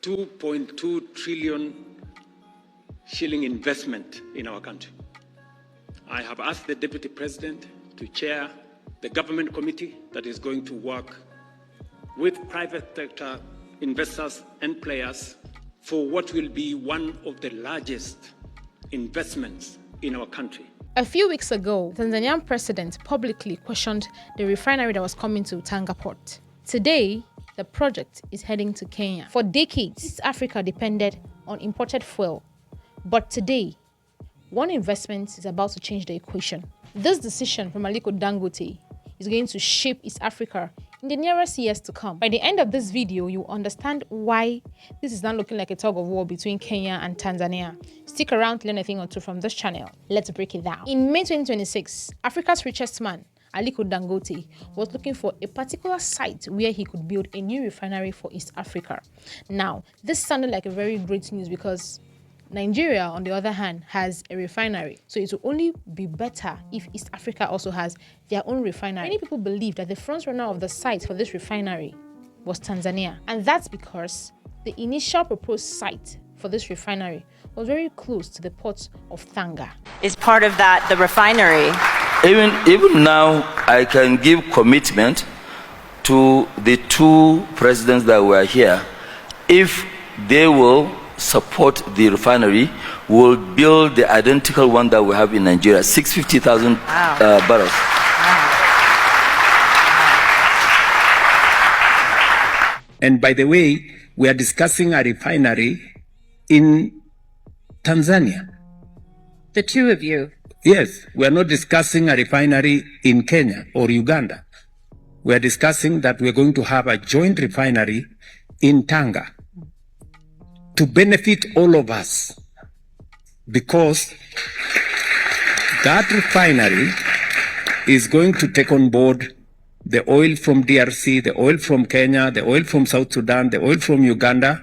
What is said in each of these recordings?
2.2 trillion shilling investment in our country. I have asked the Deputy President to chair the government committee that is going to work with private sector investors and players for what will be one of the largest investments in our country. A few weeks ago, the Tanzanian president publicly questioned the refinery that was coming to Tanga port. Today, the project is heading to Kenya. For decades, East Africa depended on imported fuel. But today, one investment is about to change the equation. This decision from Aliko Dangote is going to shape East Africa in the nearest years to come. By the end of this video, you understand why this is not looking like a tug of war between Kenya and Tanzania. Stick around to learn a thing or two from this channel. Let's break it down. In May 2026, Africa's richest man, Aliko Dangote, was looking for a particular site where he could build a new refinery for East Africa. Now, this sounded like a very great news because Nigeria, on the other hand, has a refinery. So it will only be better if East Africa also has their own refinery. Many people believe that the front runner of the site for this refinery was Tanzania. And that's because the initial proposed site for this refinery was very close to the port of Tanga. Is part of that the refinery? Even now, I can give commitment to the two presidents that were here. If they will support the refinery, will build the identical one that we have in Nigeria, 650,000 barrels. And by the way, we are discussing a refinery in Tanzania. The two of you? Yes, we are not discussing a refinery in Kenya or Uganda. We are discussing that we are going to have a joint refinery in Tanga to benefit all of us, because that refinery is going to take on board the oil from DRC, the oil from Kenya, the oil from South Sudan, the oil from Uganda,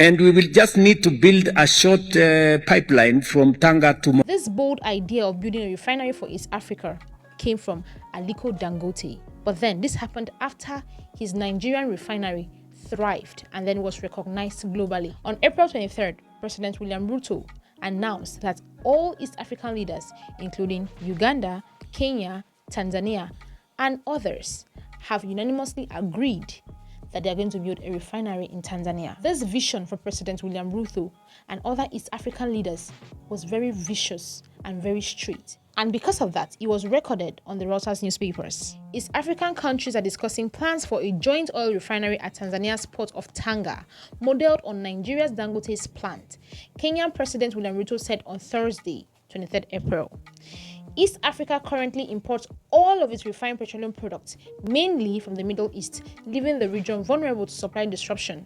and we will just need to build a short pipeline from Tanga to... This bold idea of building a refinery for East Africa came from Aliko Dangote. But then this happened after his Nigerian refinery thrived and then was recognized globally. On April 23rd, President William Ruto announced that all East African leaders, including Uganda, Kenya, Tanzania, and others, have unanimously agreed that they are going to build a refinery in Tanzania. This vision for President William Ruto and other East African leaders was very vicious and very straight. And because of that, it was recorded on the Reuters newspapers. East African countries are discussing plans for a joint oil refinery at Tanzania's port of Tanga, modeled on Nigeria's Dangote's plant, Kenyan President William Ruto said on Thursday, 23rd April. East Africa currently imports all of its refined petroleum products, mainly from the Middle East, leaving the region vulnerable to supply disruption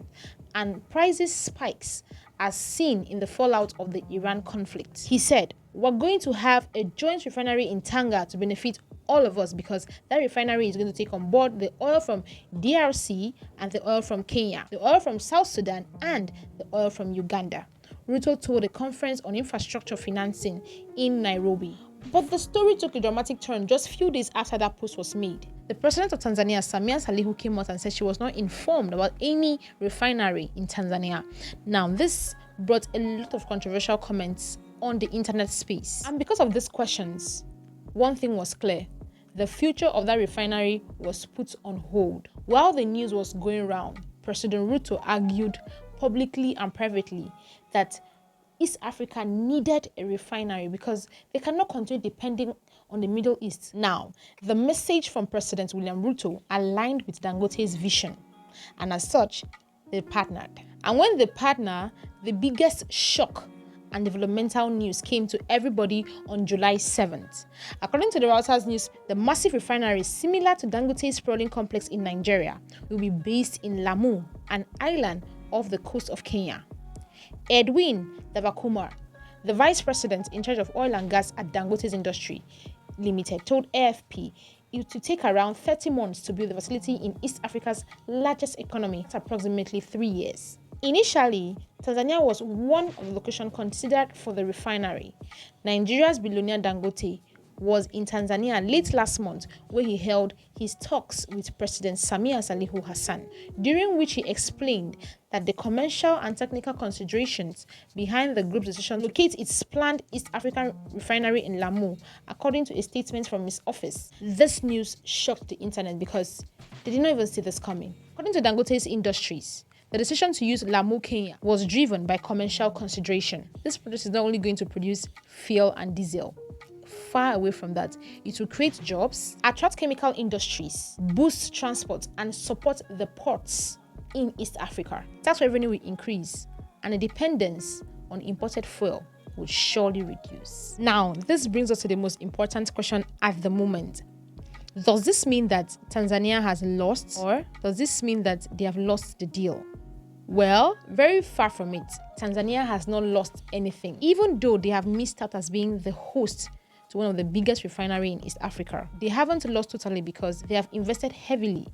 and prices spikes as seen in the fallout of the Iran conflict. He said, "We're going to have a joint refinery in Tanga to benefit all of us because that refinery is going to take on board the oil from DRC and the oil from Kenya, the oil from South Sudan, and the oil from Uganda," Ruto told a conference on infrastructure financing in Nairobi. But the story took a dramatic turn just a few days after that post was made. The president of Tanzania, Samia Suluhu, came out and said she was not informed about any refinery in Tanzania. Now, this brought a lot of controversial comments on the internet space. And because of these questions, one thing was clear. The future of that refinery was put on hold. While the news was going around, President Ruto argued publicly and privately that East Africa needed a refinery because they cannot continue depending on the Middle East. Now, the message from President William Ruto aligned with Dangote's vision, and as such, they partnered. And when they partner, the biggest shock and developmental news came to everybody on July 7th. According to the Reuters news, the massive refinery, similar to Dangote's sprawling complex in Nigeria, will be based in Lamu, an island off the coast of Kenya. Edwin Davakumar, the vice president in charge of oil and gas at Dangote's Industry Limited, told AFP it would take around 30 months to build the facility in East Africa's largest economy. It's approximately 3 years. Initially, Tanzania was one of the locations considered for the refinery. Nigeria's billionaire Dangote was in Tanzania late last month, where he held his talks with President Samia Suluhu Hassan, during which he explained that the commercial and technical considerations behind the group's decision to locate its planned East African refinery in Lamu, according to a statement from his office. This news shocked the internet because they did not even see this coming. According to Dangote's Industries, the decision to use Lamu, Kenya was driven by commercial consideration. This project is not only going to produce fuel and diesel. Far away from that, it will create jobs, attract chemical industries, boost transport, and support the ports in East Africa. Tax revenue will increase, and the dependence on imported fuel would surely reduce. Now, this brings us to the most important question at the moment. Does this mean that Tanzania has lost, or does this mean that they have lost the deal? Well, very far from it. Tanzania has not lost anything, even though they have missed out as being the host to one of the biggest refineries in East Africa. They haven't lost totally because they have invested heavily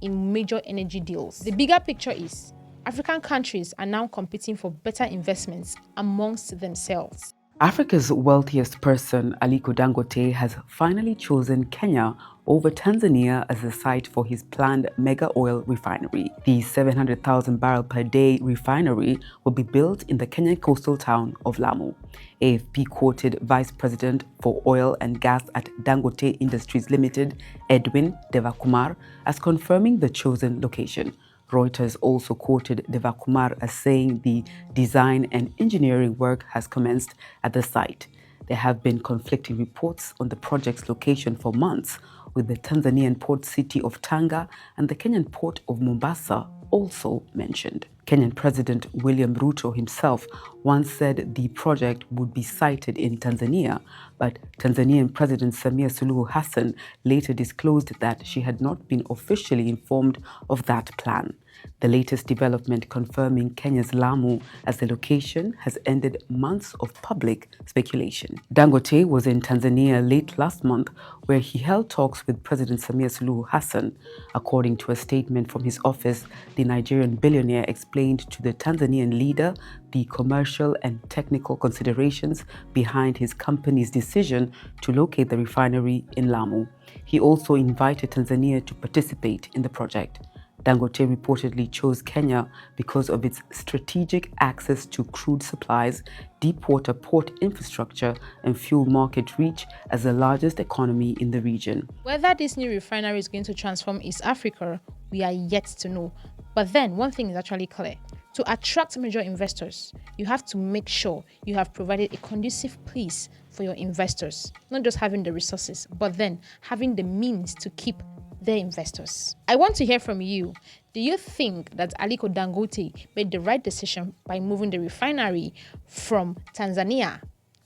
in major energy deals. The bigger picture is African countries are now competing for better investments amongst themselves. Africa's wealthiest person, Aliko Dangote, has finally chosen Kenya over Tanzania as the site for his planned mega oil refinery. The 700,000 barrel per day refinery will be built in the Kenyan coastal town of Lamu. AFP quoted Vice President for Oil and Gas at Dangote Industries Limited, Edwin Devakumar, as confirming the chosen location. Reuters also quoted Devakumar as saying the design and engineering work has commenced at the site. There have been conflicting reports on the project's location for months, with the Tanzanian port city of Tanga and the Kenyan port of Mombasa also mentioned. Kenyan President William Ruto himself once said the project would be sited in Tanzania, but Tanzanian President Samia Suluhu Hassan later disclosed that she had not been officially informed of that plan. The latest development confirming Kenya's Lamu as the location has ended months of public speculation. Dangote was in Tanzania late last month, where he held talks with President Samia Suluhu Hassan. According to a statement from his office, the Nigerian billionaire explained to the Tanzanian leader the commercial and technical considerations behind his company's decision to locate the refinery in Lamu. He also invited Tanzania to participate in the project. Dangote reportedly chose Kenya because of its strategic access to crude supplies, deep-water port infrastructure, and fuel market reach as the largest economy in the region. Whether this new refinery is going to transform East Africa, we are yet to know. But then, one thing is actually clear. To attract major investors, you have to make sure you have provided a conducive place for your investors. Not just having the resources, but then having the means to keep their investors. I want to hear from you. Do you think that Aliko Dangote made the right decision by moving the refinery from Tanzania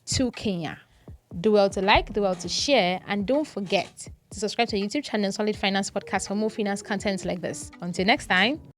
to Kenya? Do well to like, do well to share, and don't forget to subscribe to our YouTube channel, Solid Finance Podcast, for more finance content like this. Until next time.